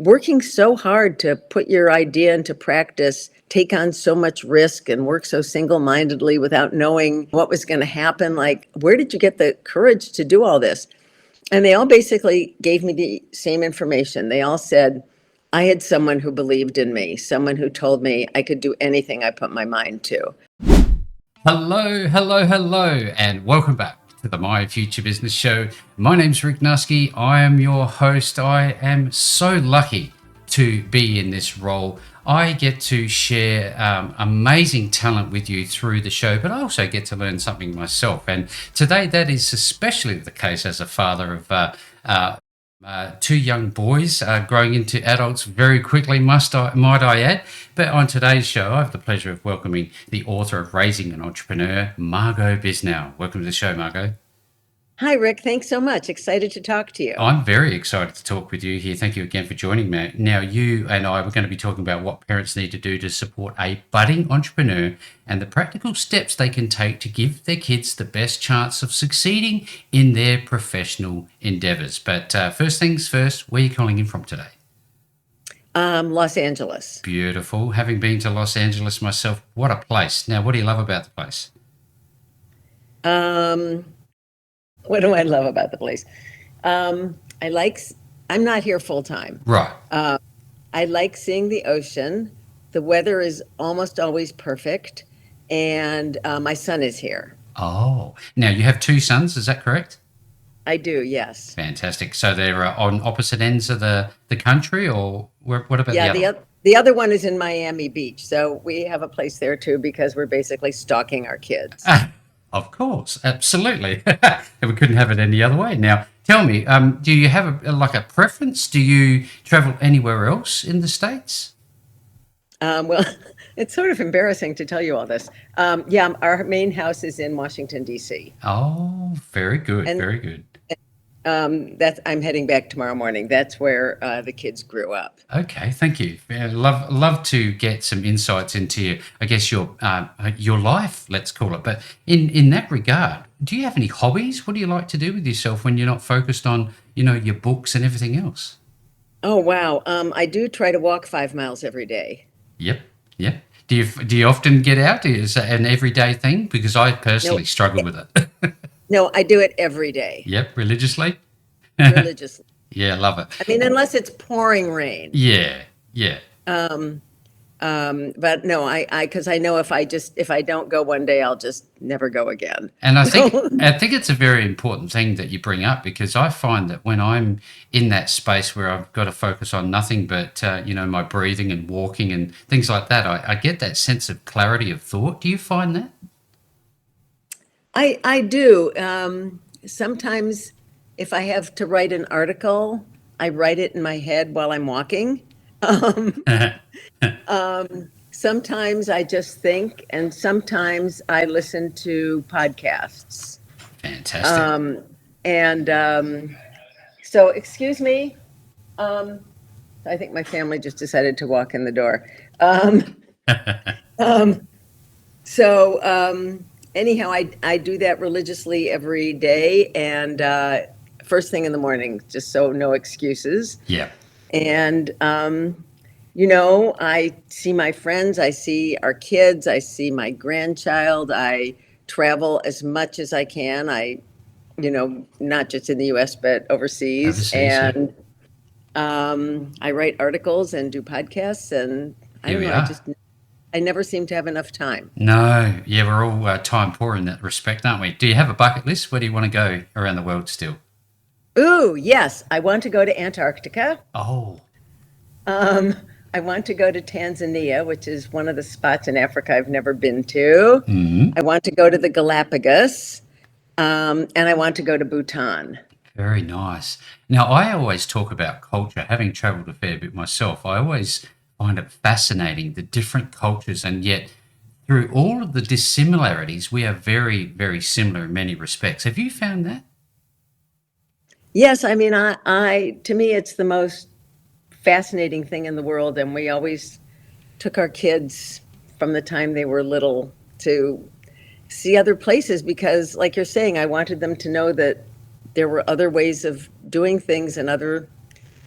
working so hard to put your idea into practice, take on so much risk and work so single-mindedly without knowing what was going to happen. Like, where did you get the courage to do all this? And they all basically gave me the same information. They all said, I had someone who believed in me, someone who told me I could do anything I put my mind to. Hello, hello, hello, and welcome back to the My Future Business Show. My name's Rick Nusky. I am your host. I am so lucky to be in this role. I get to share amazing talent with you through the show, but I also get to learn something myself. And today that is especially the case as a father of two young boys growing into adults very quickly, might I add. But on today's show, I have the pleasure of welcoming the author of Raising an Entrepreneur, Margot Bisnow. Welcome to the show, Margot. Hi, Rick. Thanks so much. Excited to talk to you. I'm very excited to talk with you here. Thank you again for joining me. Now, you and I were going to be talking about what parents need to do to support a budding entrepreneur and the practical steps they can take to give their kids the best chance of succeeding in their professional endeavors. But first things first, where are you calling in from today? Los Angeles. Beautiful. Having been to Los Angeles myself, what a place. Now, what do you love about the place? What do I love about the place? I'm not here full time. Right. I like seeing the ocean. The weather is almost always perfect. And my son is here. Oh, now you have two sons, is that correct? I do, yes. Fantastic. So they're on opposite ends of the country, or what about the other? The other one is in Miami Beach. So we have a place there too, because we're basically stalking our kids. Of course, absolutely. We couldn't have it any other way. Now, tell me, do you have a preference? Do you travel anywhere else in the States? Well, it's sort of embarrassing to tell you all this. Yeah, our main house is in Washington, D.C. Oh, very good, very good. I'm heading back tomorrow morning. That's where the kids grew up. Okay, thank you. Love to get some insights into, I guess, your life, let's call it. But in that regard, do you have any hobbies? What do you like to do with yourself when you're not focused on, your books and everything else? Oh, wow. I do try to walk 5 miles every day. Yep. Do you often get out? Is that an everyday thing? Because I personally struggle with it. No, I do it every day. Yep, religiously. Religiously. Yeah, love it. I mean, unless it's pouring rain. Yeah. But no, because I know if I don't go one day, I'll just never go again. And I think it's a very important thing that you bring up, because I find that when I'm in that space where I've got to focus on nothing but my breathing and walking and things like that, I get that sense of clarity of thought. Do you find that? I do. Sometimes if I have to write an article, I write it in my head while I'm walking. Sometimes I just think, and sometimes I listen to podcasts. Fantastic. So excuse me. I think my family just decided to walk in the door. Anyhow, I do that religiously every day, and first thing in the morning, just so no excuses. Yeah. And, I see my friends, I see our kids, I see my grandchild, I travel as much as I can. Not just in the US, but overseas. And I write articles and do podcasts, and I never seem to have enough time. No, yeah, we're all time poor in that respect, aren't we? Do you have a bucket list? Where do you want to go around the world still? Ooh, yes. I want to go to Antarctica. Oh. I want to go to Tanzania, which is one of the spots in Africa I've never been to. Mm-hmm. I want to go to the Galapagos, and I want to go to Bhutan. Very nice. Now, I always talk about culture, having traveled a fair bit myself. I always find it fascinating, the different cultures, and yet through all of the dissimilarities, we are very, very similar in many respects. Have you found that? Yes, I mean, to me, it's the most fascinating thing in the world, and we always took our kids from the time they were little to see other places, because, like you're saying, I wanted them to know that there were other ways of doing things and other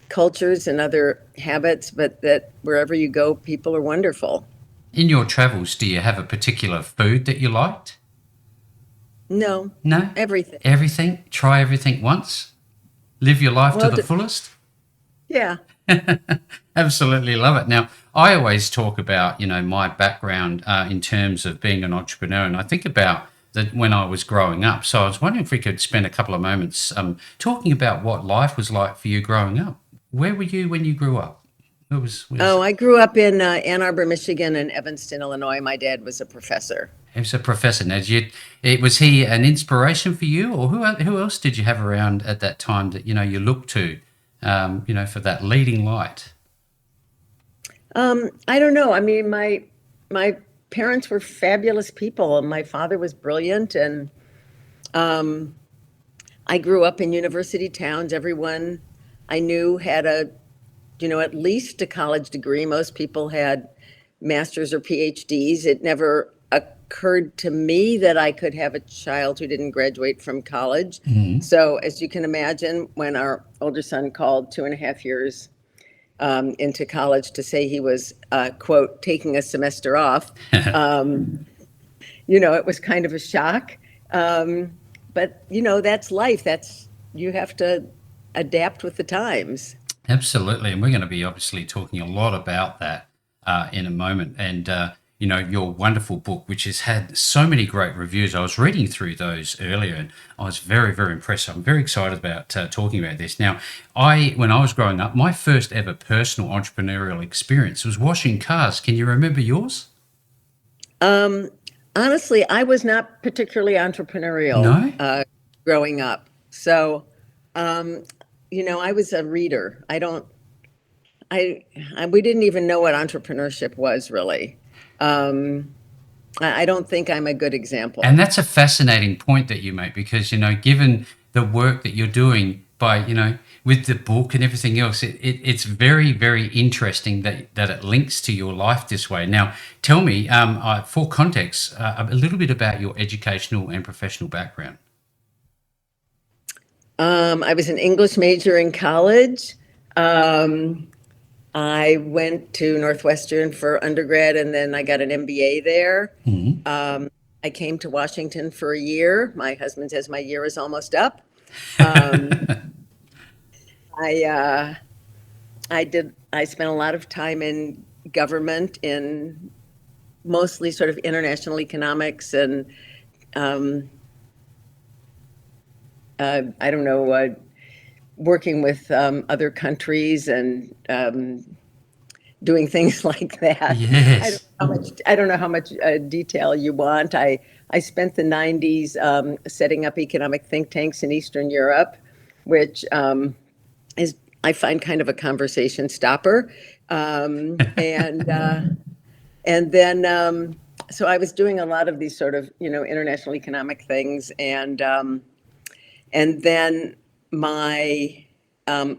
cultures and other habits, but that wherever you go, people are wonderful. In your travels, do you have a particular food that you liked? No, No? everything. Everything? Try everything once? Live your life to Well, the fullest? yeah. Absolutely love it. Now, I always talk about, my background in terms of being an entrepreneur, and I think about that when I was growing up. So I was wondering if we could spend a couple of moments talking about what life was like for you growing up. Where were you when you grew up? Oh, I grew up in Ann Arbor, Michigan, and Evanston, Illinois. My dad was a professor. He was a professor. Now, was he an inspiration for you, or who else did you have around at that time that you looked to, for that leading light? I don't know. I mean, my parents were fabulous people, and my father was brilliant, and I grew up in university towns. Everyone I knew had at least a college degree. Most people had masters or PhDs. It never occurred to me that I could have a child who didn't graduate from college. So, as you can imagine, when our older son called 2.5 years into college to say he was, quote, taking a semester off, it was kind of a shock. But, that's life. You have to adapt with the times. Absolutely. And we're going to be obviously talking a lot about that in a moment. And, your wonderful book, which has had so many great reviews. I was reading through those earlier and I was very, very impressed. I'm very excited about talking about this. Now, when I was growing up, my first ever personal entrepreneurial experience was washing cars. Can you remember yours? Honestly, I was not particularly entrepreneurial growing up. So, I was a reader. We didn't even know what entrepreneurship was really. I don't think I'm a good example. And that's a fascinating point that you make because, given the work that you're doing by, with the book and everything else, it's very, very interesting that it links to your life this way. Now, tell me, for context, a little bit about your educational and professional background. I was an English major in college. I went to Northwestern for undergrad, and then I got an MBA there. I came to Washington for a year. My husband says my year is almost up. I spent a lot of time in government, in mostly sort of international economics and I don't know, working with other countries and doing things like that. Yes. I don't know how much detail you want. I spent the 90s setting up economic think tanks in Eastern Europe, which is, I find, kind of a conversation stopper. And then, so I was doing a lot of these sort of, international economic things. And then my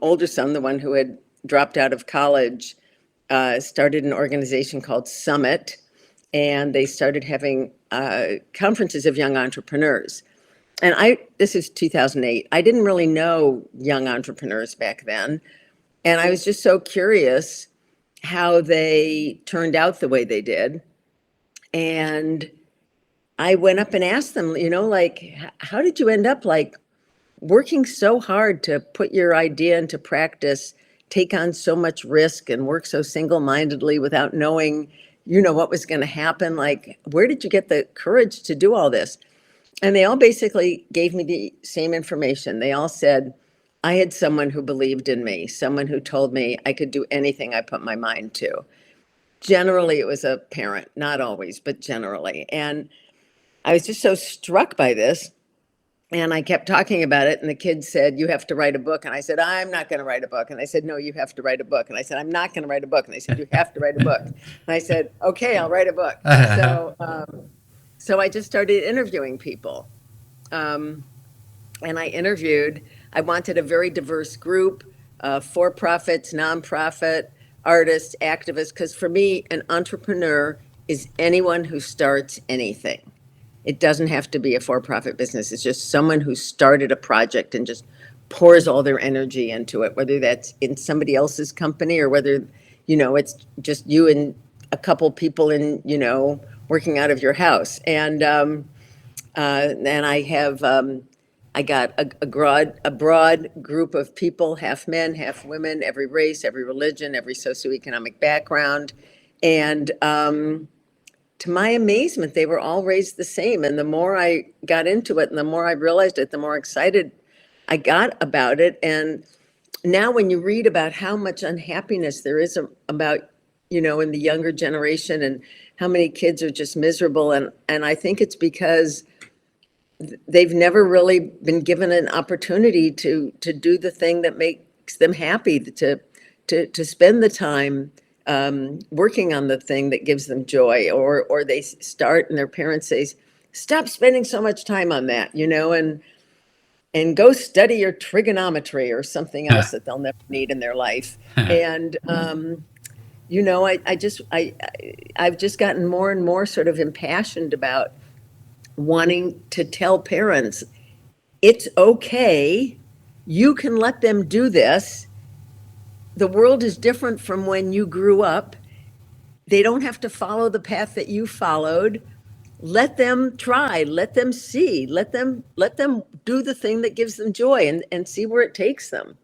older son, the one who had dropped out of college, started an organization called Summit, and they started having conferences of young entrepreneurs. And this is 2008. I didn't really know young entrepreneurs back then. And I was just so curious how they turned out the way they did. And I went up and asked them, how did you end up working so hard to put your idea into practice, take on so much risk and work so single-mindedly without knowing, what was going to happen? Where did you get the courage to do all this? And they all basically gave me the same information. They all said, I had someone who believed in me, someone who told me I could do anything I put my mind to. Generally, it was a parent, not always, but generally. And I was just so struck by this. And I kept talking about it. And the kids said, you have to write a book. And I said, I'm not going to write a book. And they said, no, you have to write a book. And I said, I'm not going to write a book. And they said, you have to write a book. And I said, okay, I'll write a book. So I just started interviewing people. And I wanted a very diverse group, for-profits, nonprofit, artists, activists, because for me, an entrepreneur is anyone who starts anything. It doesn't have to be a for-profit business. It's just someone who started a project and just pours all their energy into it, whether that's in somebody else's company or whether, it's just you and a couple people in, working out of your house. And I have, I got a broad group of people, half men, half women, every race, every religion, every socioeconomic background. And to my amazement, they were all raised the same. And the more I got into it and the more I realized it, the more excited I got about it. And now when you read about how much unhappiness there is about, in the younger generation and how many kids are just miserable. And I think it's because they've never really been given an opportunity to do the thing that makes them happy, to spend the time working on the thing that gives them joy, or they start and their parents say, stop spending so much time on that, and go study your trigonometry or something else that they'll never need in their life. And I've just gotten more and more sort of impassioned about wanting to tell parents, it's okay, you can let them do this. The world is different from when you grew up. They don't have to follow the path that you followed. Let them try, let them see, let them do the thing that gives them joy, and see where it takes them.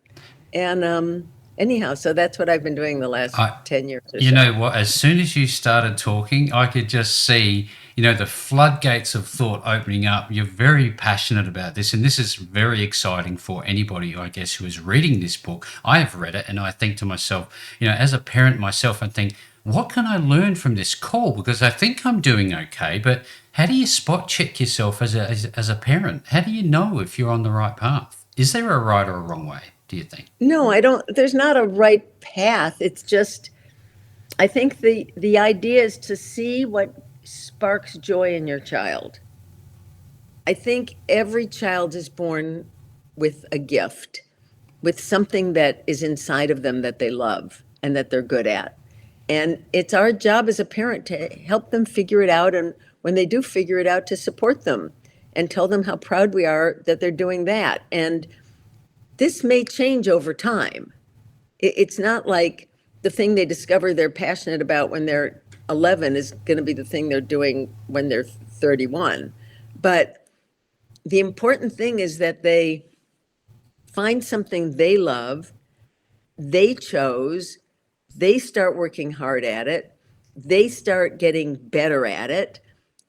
And anyhow, so that's what I've been doing the last 10 years or so. You know what? As soon as you started talking, I could just see, the floodgates of thought opening up. You're very passionate about this, and this is very exciting for anybody, I guess, who is reading this book. I have read it, and I think to myself, as a parent myself, I think, what can I learn from this call? Because I think I'm doing okay, but how do you spot check yourself as a parent? How do you know if you're on the right path? Is there a right or a wrong way, do you think? No, I don't. There's not a right path. It's just, I think the idea is to see what sparks joy in your child. I think every child is born with a gift, with something that is inside of them that they love and that they're good at. And it's our job as a parent to help them figure it out. And when they do figure it out, to support them and tell them how proud we are that they're doing that. And this may change over time. It's not like the thing they discover they're passionate about when they're 11 is going to be the thing they're doing when they're 31. But the important thing is that they find something they love, they chose, they start working hard at it, they start getting better at it,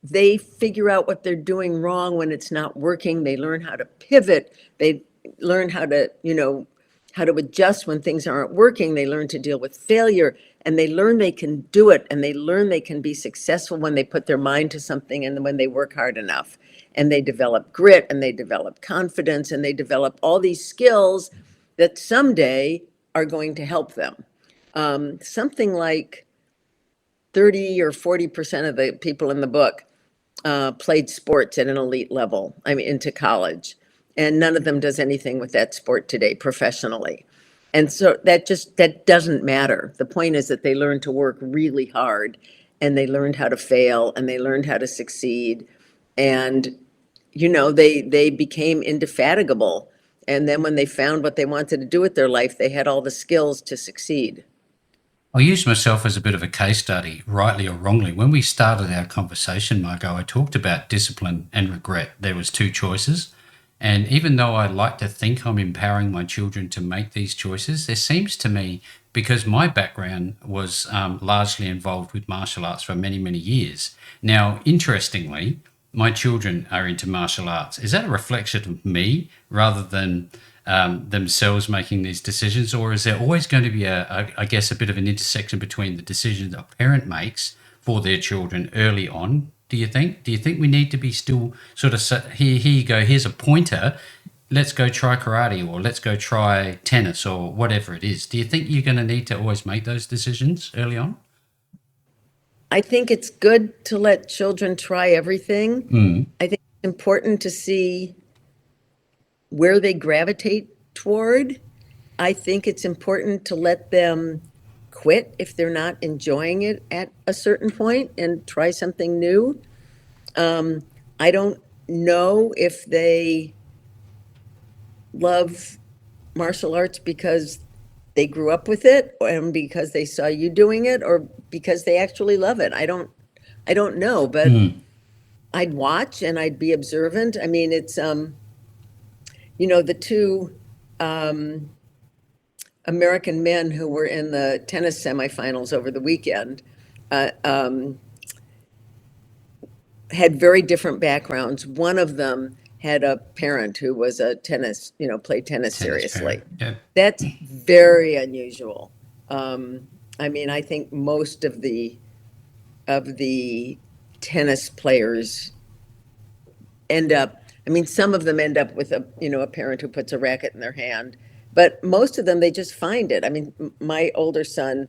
they figure out what they're doing wrong when it's not working, they learn how to pivot, they learn how to, how to adjust when things aren't working, they learn to deal with failure, and they learn they can do it, and they learn they can be successful when they put their mind to something and when they work hard enough. And they develop grit, and they develop confidence, and they develop all these skills that someday are going to help them. Something like 30 or 40% of the people in the book played sports at an elite level, into college. And none of them does anything with that sport today professionally. And so that doesn't matter. The point is that they learned to work really hard, and they learned how to fail, and they learned how to succeed. And, they became indefatigable. And then when they found what they wanted to do with their life, they had all the skills to succeed. I'll use myself as a bit of a case study, rightly or wrongly. When we started our conversation, Margot, I talked about discipline and regret. There was two choices. And even though I like to think I'm empowering my children to make these choices, there seems to me, because my background was largely involved with martial arts for many, many years. Now, interestingly, my children are into martial arts. Is that a reflection of me rather than themselves making these decisions? Or is there always going to be I guess, a bit of an intersection between the decisions a parent makes for their children early on? Do you think we need to be still sort of, here you go, here's a pointer, let's go try karate, or let's go try tennis, or whatever it is? Do you think you're going to need to always make those decisions early on? I think it's good to let children try everything. I think it's important to see where they gravitate toward. I think it's important to let them quit if they're not enjoying it at a certain point and try something new. I don't know if they love martial arts because they grew up with it and because they saw you doing it or because they actually love it. I don't know, but Mm. I'd watch and I'd be observant. I mean, it's the two um American men who were in the tennis semifinals over the weekend uh, um, had very different backgrounds. One of them had a parent who was a tennis, played tennis Tennis seriously. parent. Yeah. That's very unusual. I mean, I think most of the tennis players end up, I mean, some of them end up with a parent who puts a racket in their hand, but most of them, they just find it. I mean, my older son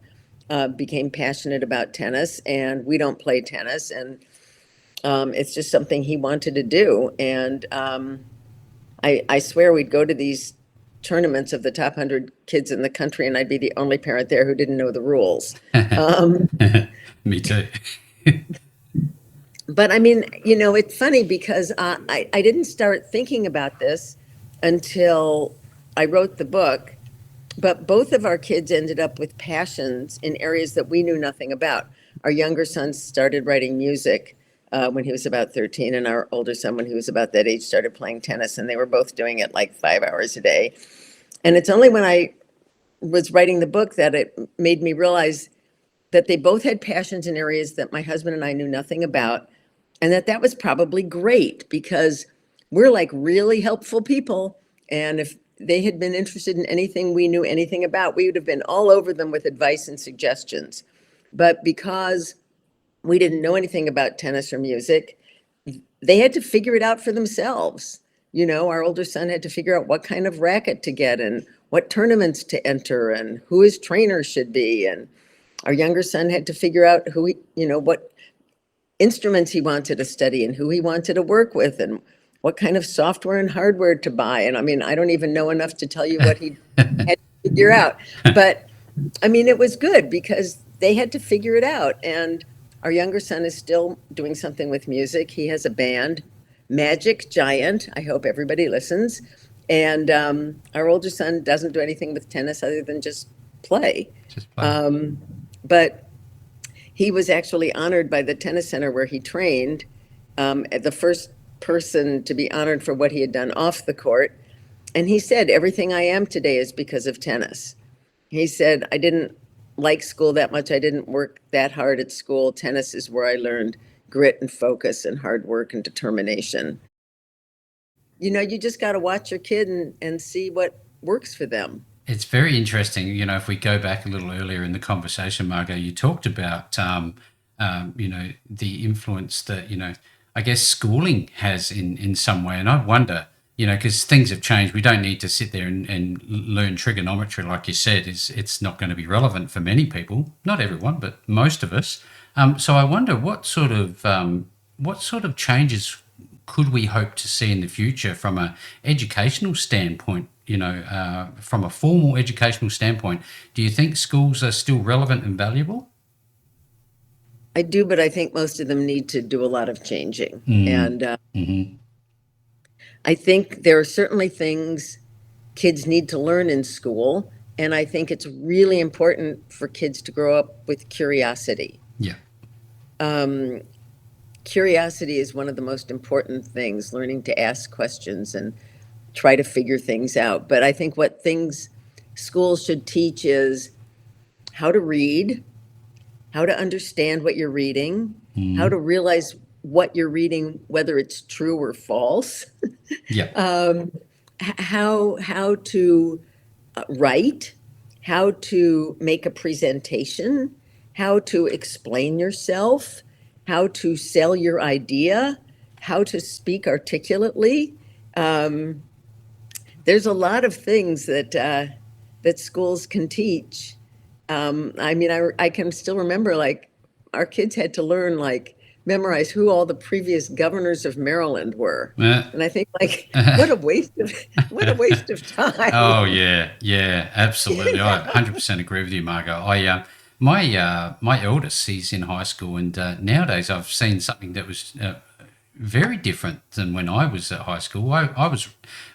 became passionate about tennis, and we don't play tennis, and it's just something he wanted to do. And I swear we'd go to these tournaments of the top 100 kids in the country, and I'd be the only parent there who didn't know the rules. Um, Me too. But I mean, it's funny because I didn't start thinking about this until I wrote the book, but both of our kids ended up with passions in areas that we knew nothing about. Our younger son started writing music when he was about 13, and our older son, when he was about that age, started playing tennis, and they were both doing it like 5 hours a day. And it's only when I was writing the book that it made me realize that they both had passions in areas that my husband and I knew nothing about, and that was probably great because we're like really helpful people. And if they had been interested in anything we knew anything about, we would have been all over them with advice and suggestions. But because we didn't know anything about tennis or music, they had to figure it out for themselves. Our older son had to figure out what kind of racket to get and what tournaments to enter and who his trainer should be. And our younger son had to figure out what instruments he wanted to study and who he wanted to work with and what kind of software and hardware to buy. And I mean, I don't even know enough to tell you what he had to figure out. But I mean, it was good because they had to figure it out. And our younger son is still doing something with music. He has a band, Magic Giant. I hope everybody listens. And our older son doesn't do anything with tennis other than just play. Just play. But he was actually honored by the tennis center where he trained, the first person to be honored for what he had done off the court. And he said, everything I am today is because of tennis. He said, I didn't like school that much. I didn't work that hard at school. Tennis is where I learned grit and focus and hard work and determination. You just got to watch your kid and see what works for them. It's very interesting. If we go back a little earlier in the conversation, Margot, you talked about, the influence that, I guess schooling has in some way. And I wonder, because things have changed. We don't need to sit there and learn trigonometry, like you said. It's not going to be relevant for many people, not everyone, but most of us. So I wonder what sort of changes could we hope to see in the future from an educational standpoint? From a formal educational standpoint, do you think schools are still relevant and valuable? I do, but I think most of them need to do a lot of changing. Mm. And Hmm. I think there are certainly things kids need to learn in school. And I think it's really important for kids to grow up with curiosity. Yeah. Um, Curiosity is one of the most important things, learning to ask questions and try to figure things out. But I think what things schools should teach is how to read, how to understand what you're reading, how Mm. to realize what you're reading, whether it's true or false, Yeah. um, how to write, how to make a presentation, how to explain yourself, how to sell your idea, how to speak articulately. Um, there's a lot of things that schools can teach. I mean, I can still remember like our kids had to learn like memorize who all the previous governors of Maryland were, Uh, and I think like what a waste of oh time. yeah, yeah, absolutely. I 100% agree with you, Margot. My eldest, he's in high school, and nowadays I've seen something that was very different than when I was at high school.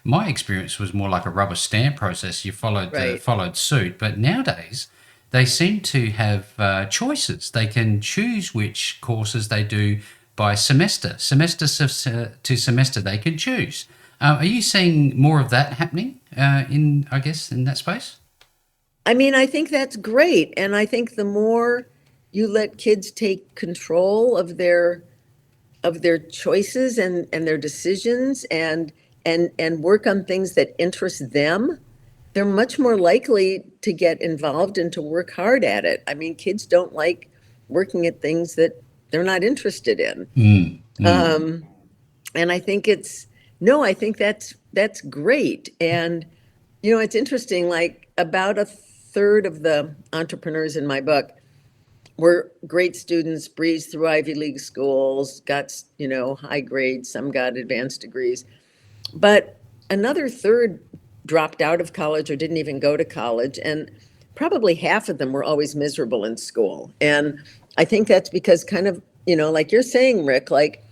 My experience was more like a rubber stamp process. You Right. followed suit, but nowadays they seem to have choices. They can choose which courses they do by to semester. They can choose. Are you seeing more of that happening I guess, in that space? I mean, I think that's great. And I think the more you let kids take control of their choices and their decisions and work on things that interest them, they're much more likely to get involved and to work hard at it. I mean, kids don't like working at things that they're not interested in. Mm, mm. And I think it's no, I think that's great. And it's interesting, like about a third of the entrepreneurs in my book were great students, breezed through Ivy League schools, got, high grades, some got advanced degrees. But another third dropped out of college or didn't even go to college. And probably half of them were always miserable in school. And I think that's because kind of, like you're saying, Rick, like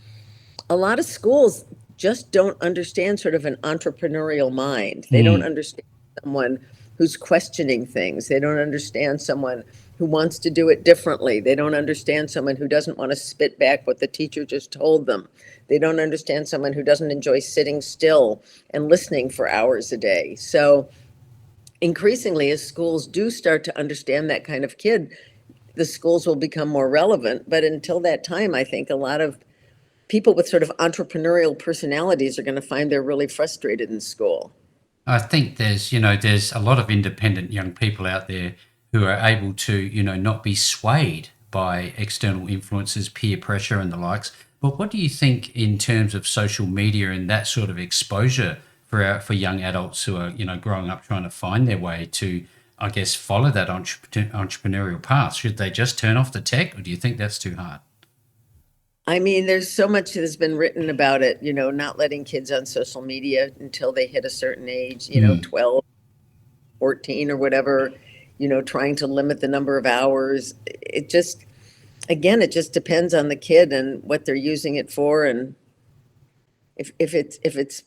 a lot of schools just don't understand sort of an entrepreneurial mind. They don't Mm. understand someone who's questioning things. They don't understand someone who wants to do it differently. They don't understand someone who doesn't want to spit back what the teacher just told them. They don't understand someone who doesn't enjoy sitting still and listening for hours a day. So increasingly, as schools do start to understand that kind of kid, the schools will become more relevant. But until that time, I think a lot of people with sort of entrepreneurial personalities are going to find they're really frustrated in school. I think there's a lot of independent young people out there who are able to, not be swayed by external influences, peer pressure, and the likes. But what do you think in terms of social media and that sort of exposure for young adults who are, growing up trying to find their way to, I guess, follow that entrepreneurial path? Should they just turn off the tech, or do you think that's too hard? I mean, there's so much that has been written about it, not letting kids on social media until they hit a certain age, Mm. 12, 14 or whatever, trying to limit the number of hours. It just, again, it just depends on the kid and what they're using it for, and if it's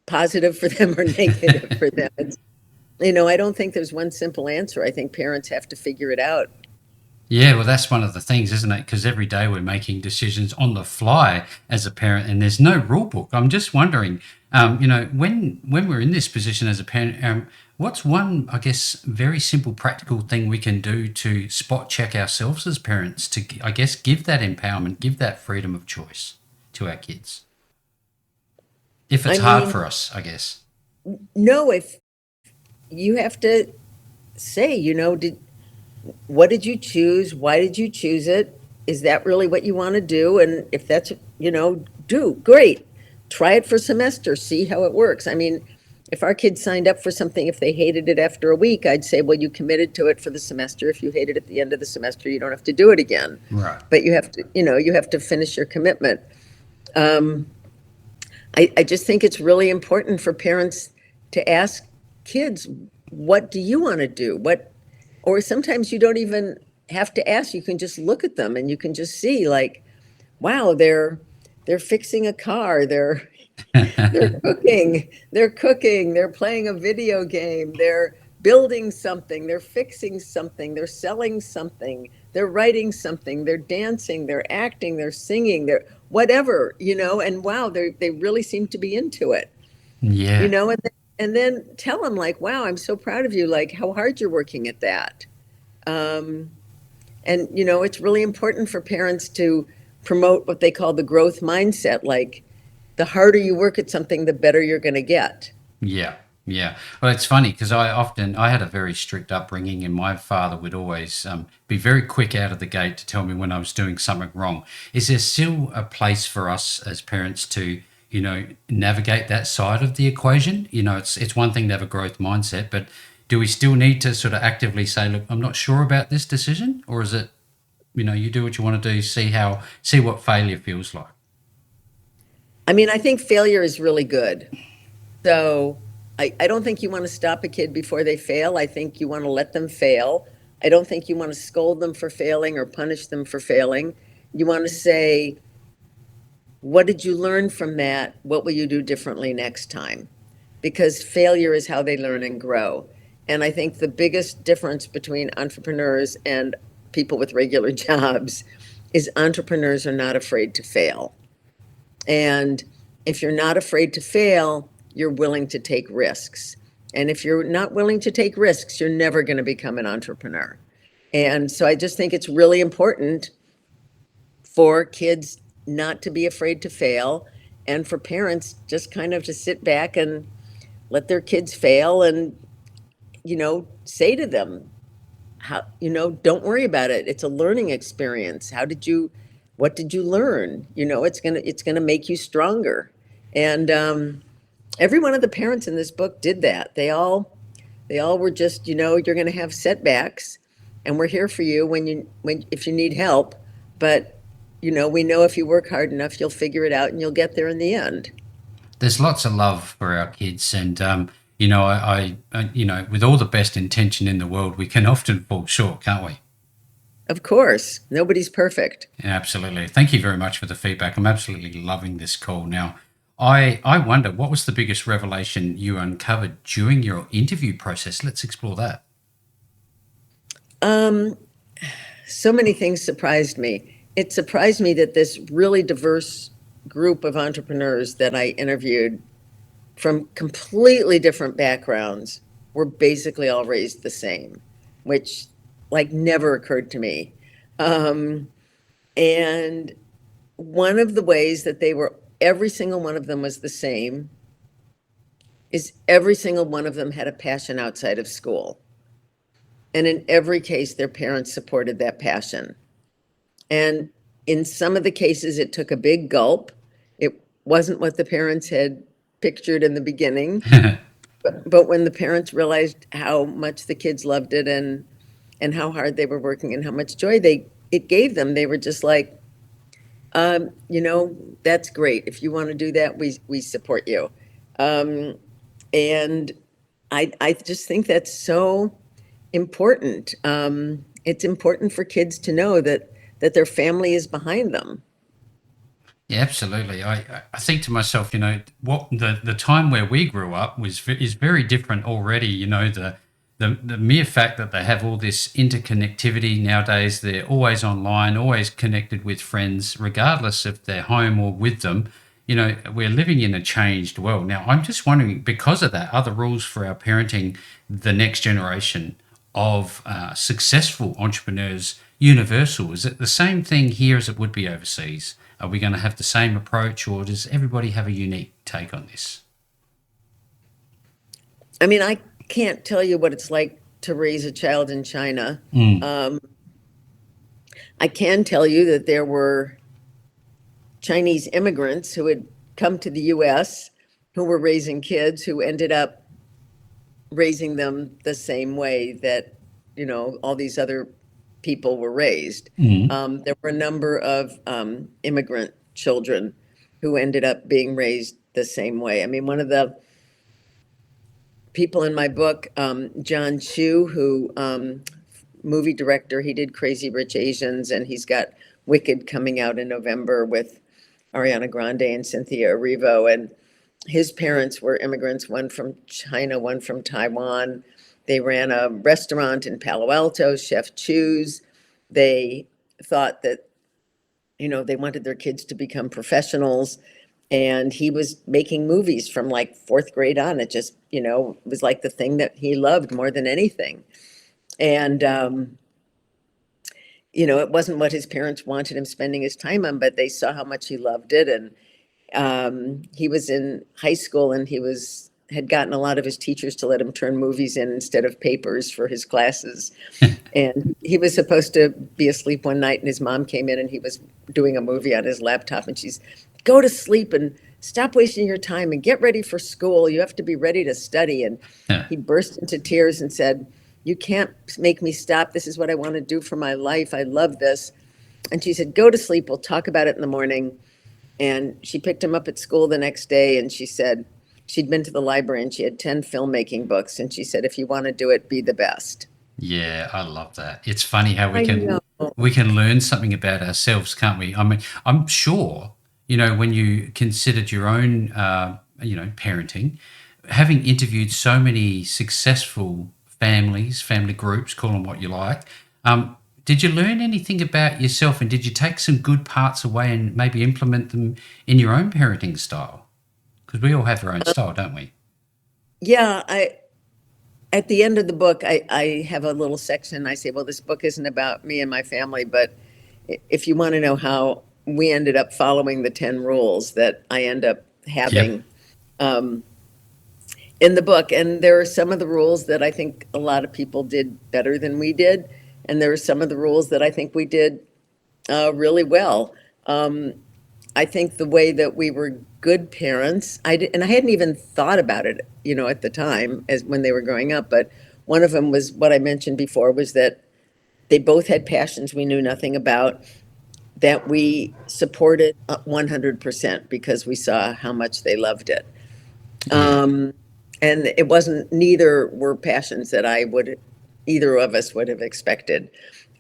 positive for them or negative for them. I don't think there's one simple answer. I think parents have to figure it out. Yeah, well, that's one of the things, isn't it? Because every day we're making decisions on the fly as a parent, and there's no rule book. I'm just wondering, when we're in this position as a parent, what's one, I guess, very simple, practical thing we can do to spot check ourselves as parents to, I guess, give that empowerment, give that freedom of choice to our kids, if I it's hard mean, for us, I guess. no, if you have to say, what did you choose? Why did you choose it? Is that really what you want to do? And if that's, do great. Try it for a semester, see how it works. I mean, if our kids signed up for something, if they hated it after a week, I'd say, well, you committed to it for the semester. If you hate it at the end of the semester, you don't have to do it again. Right. But you have to finish your commitment. Um, I just think it's really important for parents to ask kids, what do you want to do? Or sometimes you don't even have to ask. You can just look at them and you can just see, like, wow, they're fixing a car, they're cooking, they're playing a video game, they're building something, they're fixing something, they're selling something, they're writing something, they're dancing, they're acting, they're singing, they're whatever, and wow, they really seem to be into it, Yeah. and then tell them, like, wow, I'm so proud of you, like how hard you're working at that. Um, and it's really important for parents to promote what they call the growth mindset, like the harder you work at something, the better you're going to get. Yeah, yeah. Well, it's funny because I had a very strict upbringing, and my father would always be very quick out of the gate to tell me when I was doing something wrong. Is there still a place for us as parents to, navigate that side of the equation? It's one thing to have a growth mindset, but do we still need to sort of actively say, look, I'm not sure about this decision, or is it, you do what you want to do, see what failure feels like? I mean, I think failure is really good. So I don't think you want to stop a kid before they fail. I think you want to let them fail. I don't think you want to scold them for failing or punish them for failing. You want to say, what did you learn from that? What will you do differently next time? Because failure is how they learn and grow. And I think the biggest difference between entrepreneurs and people with regular jobs is entrepreneurs are not afraid to fail. And if you're not afraid to fail, you're willing to take risks. And if you're not willing to take risks, you're never going to become an entrepreneur. And so I just think it's really important for kids not to be afraid to fail, and for parents just kind of to sit back and let their kids fail and, say to them, how, don't worry about it. It's a learning experience. What did you learn? It's gonna make you stronger. And every one of the parents in this book did that. They all were just, you're gonna have setbacks, and we're here for you if you need help. But we know if you work hard enough, you'll figure it out and you'll get there in the end. There's lots of love for our kids, and with all the best intention in the world, we can often fall short, can't we? Of course, nobody's perfect. Yeah, absolutely. Thank you very much for the feedback. I'm absolutely loving this call. Now, I wonder, what was the biggest revelation you uncovered during your interview process? Let's explore that. So many things surprised me. It surprised me that this really diverse group of entrepreneurs that I interviewed from completely different backgrounds were basically all raised the same, which like never occurred to me. And one of the ways that every single one of them was the same is every single one of them had a passion outside of school. And in every case, their parents supported that passion. And in some of the cases, it took a big gulp. It wasn't what the parents had pictured in the beginning. But when the parents realized how much the kids loved it and how hard they were working and how much joy it gave them, they were just like, that's great. If you want to do that, we support you. And I just think that's so important. It's important for kids to know that their family is behind them. Yeah, absolutely. I think to myself, what the time where we grew up is very different already. The mere fact that they have all this interconnectivity nowadays, they're always online, always connected with friends, regardless if they're home or with them. We're living in a changed world. Now, I'm just wondering, because of that, are the rules for our parenting the next generation of successful entrepreneurs universal? Is it the same thing here as it would be overseas? Are we going to have the same approach, or does everybody have a unique take on this? I mean, I can't tell you what it's like to raise a child in China. I can tell you that there were Chinese immigrants who had come to the US who were raising kids who ended up raising them the same way that, all these other people were raised. There were a number of immigrant children who ended up being raised the same way. I mean, one of the people in my book, John Chu, who movie director, he did Crazy Rich Asians, and he's got Wicked coming out in November with Ariana Grande and Cynthia Erivo. And his parents were immigrants, one from China, one from Taiwan. They ran a restaurant in Palo Alto, Chef Chu's. They thought that, they wanted their kids to become professionals. And he was making movies from like fourth grade on. It just, was like the thing that he loved more than anything. And, it wasn't what his parents wanted him spending his time on, but they saw how much he loved it. And he was in high school, and had gotten a lot of his teachers to let him turn movies in instead of papers for his classes. And he was supposed to be asleep one night, and his mom came in, and he was doing a movie on his laptop, and she's, go to sleep and stop wasting your time and get ready for school. You have to be ready to study. And he burst into tears and said, you can't make me stop. This is what I want to do for my life. I love this. And she said, go to sleep. We'll talk about it in the morning. And she picked him up at school the next day, and she said she'd been to the library and she had 10 filmmaking books. And she said, if you want to do it, be the best. Yeah, I love that. It's funny how I know. we can learn something about ourselves, can't we? I mean, I'm sure when you considered your own, parenting, having interviewed so many successful families, family groups, call them what you like, did you learn anything about yourself, and did you take some good parts away and maybe implement them in your own parenting style? Because we all have our own style, don't we? Yeah, at the end of the book, I have a little section. I say, well, this book isn't about me and my family, but if you want to know how we ended up following the 10 rules that I end up having in the book. And there are some of the rules that I think a lot of people did better than we did. And there are some of the rules that I think we did really well. I think the way that we were good parents, and I hadn't even thought about it, at the time as when they were growing up. But one of them was what I mentioned before, was that they both had passions we knew nothing about, that we supported 100% because we saw how much they loved it. Yeah. And it wasn't, neither were passions that either of us would have expected.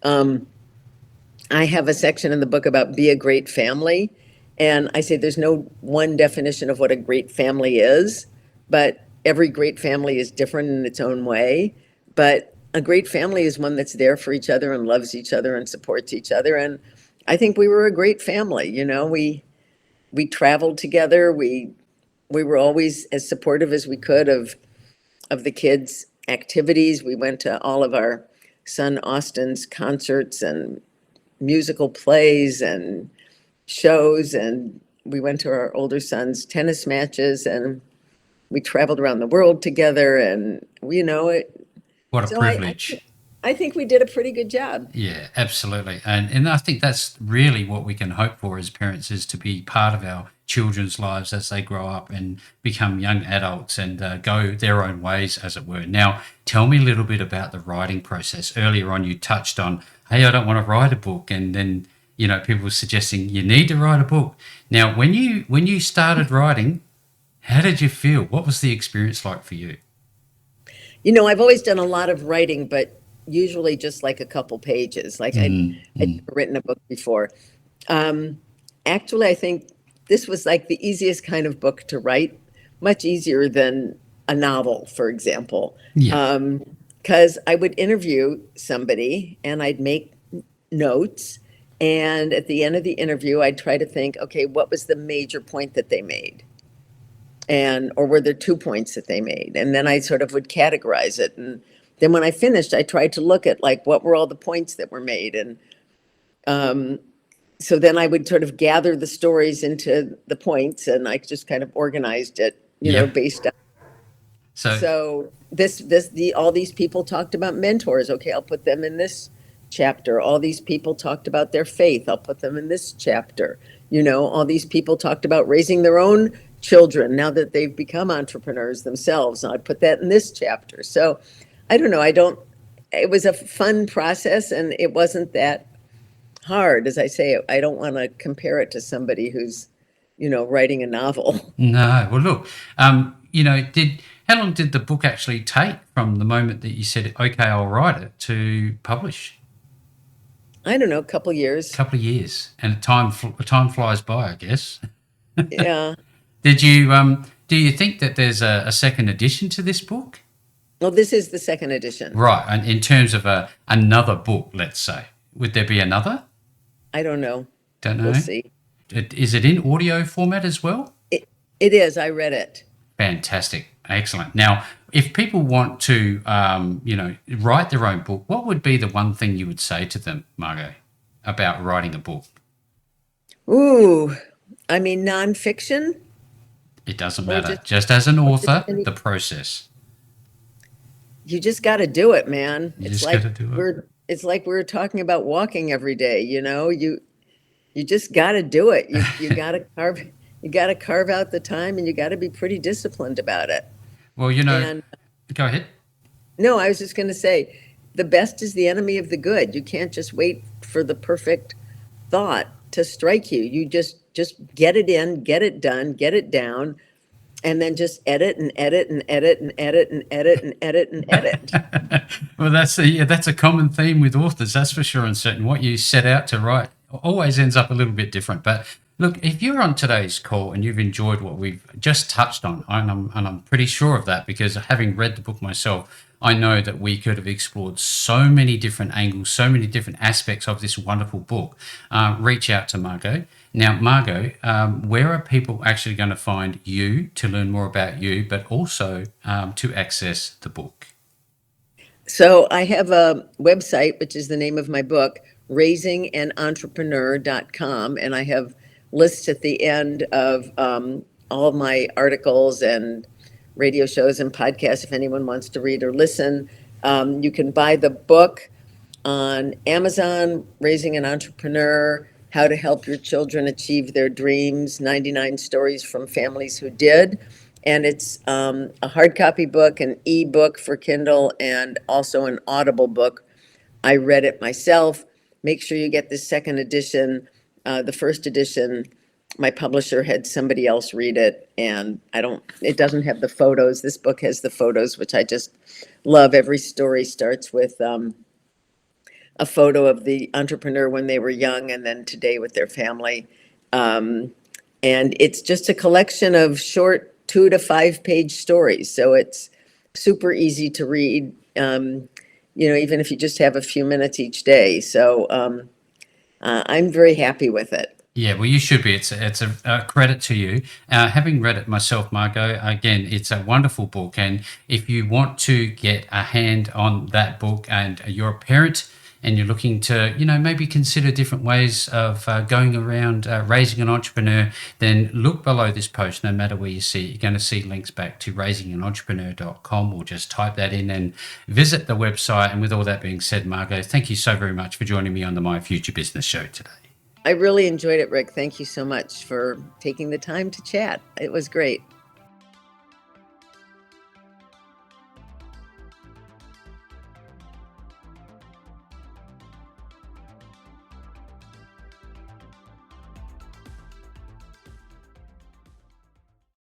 I have a section in the book about be a great family. And I say there's no one definition of what a great family is, but every great family is different in its own way. But a great family is one that's there for each other and loves each other and supports each other. And I think we were a great family. We traveled together. We were always as supportive as we could of the kids' activities. We went to all of our son Austin's concerts and musical plays and shows, and we went to our older son's tennis matches, and we traveled around the world together. And What a so privilege. I think we did a pretty good job. Yeah, absolutely. And I think that's really what we can hope for as parents, is to be part of our children's lives as they grow up and become young adults and go their own ways, as it were. Now, tell me a little bit about the writing process. Earlier on, you touched on, hey, I don't want to write a book. And then, people were suggesting you need to write a book. Now, when you started writing, how did you feel? What was the experience like for you? I've always done a lot of writing, but usually just like a couple pages. Like I'd never written a book before. Actually, I think this was like the easiest kind of book to write, much easier than a novel, for example. Yeah. Because I would interview somebody and I'd make notes. And at the end of the interview, I'd try to think, okay, what was the major point that they made? Or were there 2 points that they made? And then I sort of would categorize it. And then when I finished, I tried to look at like, what were all the points that were made? And so then I would sort of gather the stories into the points, and I just kind of organized it, based on. So all these people talked about mentors. Okay, I'll put them in this chapter. All these people talked about their faith. I'll put them in this chapter. All these people talked about raising their own children now that they've become entrepreneurs themselves. And I put that in this chapter. So I don't know. It was a fun process, and it wasn't that hard. As I say, I don't want to compare it to somebody who's, writing a novel. No. Well, look, how long did the book actually take from the moment that you said, okay, I'll write it, to publish? I don't know, a couple years. Couple of years, and time flies by, I guess. Yeah. Did you do you think that there's a second edition to this book? Well, this is the second edition. Right, and in terms of another book, let's say, would there be another? I don't know. Don't know. We'll see. Is it in audio format as well? It is. I read it. Fantastic. Excellent. Now, if people want to, write their own book, what would be the one thing you would say to them, Margot, about writing a book? Ooh, I mean, nonfiction. It doesn't matter. Just as an author, the process. You just got to do it, man. It's like we were talking about walking every day. You just got to do it. You got to carve out the time, and you got to be pretty disciplined about it. Well, go ahead. No, I was just going to say, the best is the enemy of the good. You can't just wait for the perfect thought to strike you. You just get it in, get it done, get it down, and then just edit and edit and edit and edit and edit and edit and edit. Well, that's a common theme with authors, that's for sure. And certain what you set out to write always ends up a little bit different. But Look, if you're on today's call and you've enjoyed what we've just touched on, and I'm pretty sure of that because having read the book myself, I know that we could have explored so many different angles, so many different aspects of this wonderful book. Reach out to Margot. Now, Margot, where are people actually going to find you to learn more about you, but also to access the book? So I have a website, which is the name of my book, raisinganentrepreneur.com, and I have lists at the end of all my articles and radio shows and podcasts if anyone wants to read or listen. You can buy the book on Amazon, Raising an Entrepreneur, How to Help Your Children Achieve Their Dreams, 99 Stories from Families Who Did. And it's a hard copy book, an e-book for Kindle, and also an Audible book. I read it myself. Make sure you get the second edition. The first edition, my publisher had somebody else read it, and it doesn't have the photos. This book has the photos, which I just love. Every story starts with a photo of the entrepreneur when they were young and then today with their family. And it's just a collection of short 2 to 5 page stories. So it's super easy to read, even if you just have a few minutes each day. So I'm very happy with it. Yeah, well, you should be. It's a credit to you. Having read it myself, Margot, again, it's a wonderful book. And if you want to get a hand on that book and you're a parent and you're looking to, maybe consider different ways of going around raising an entrepreneur, then look below this post. No matter where you see it, you're going to see links back to raisinganentrepreneur.com, or just type that in and visit the website. And with all that being said, Margot, thank you so very much for joining me on the My Future Business show today. I really enjoyed it, Rick. Thank you so much for taking the time to chat. It was great.